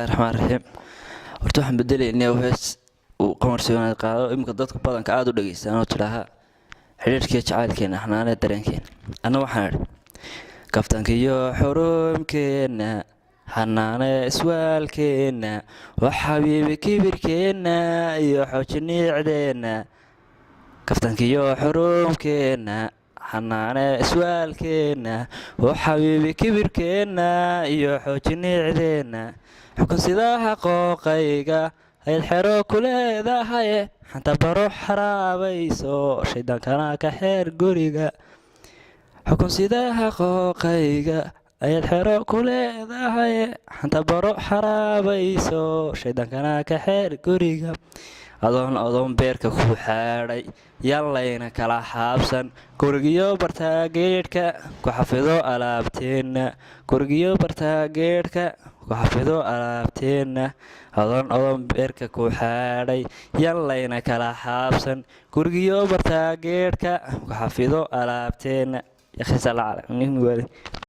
الرحمن الرحيم horta waxaan bedelaynaa hees uu qamarsiinay qaado imka dadka badanka aad u dhageystaan oo tiraha xiriirka jacaylkeena xanaanada dareenkeena ana waxaan kaftankiyo xurumkeena xanaanada iswaalkeena waxabiibi kibirkeena iyo xoojiniicdeena kaftankiyo xurumkeena xanaanada iswaalkeena waxabiibi kibirkeena iyo xoojiniicdeena xukun sidaha qooqayga ay xero ku leedahay xanta baro xaraabayso shaydaankana ka xeer guriga xukun sidaha qooqayga ay xero ku leedahay xanta baro xaraabayso shaydaankana ka xeer guriga adoon beerka ku xaadhay yallayna kala xaabsan gurigiyo bartaageedhka ku xafido alaabteena gurigiyo bartaageedhka ku xafido alaabteena adoon beerka ku xaadhay yallayna kala xaabsan gurigiyo bartaageedhka ku xafido alaabteena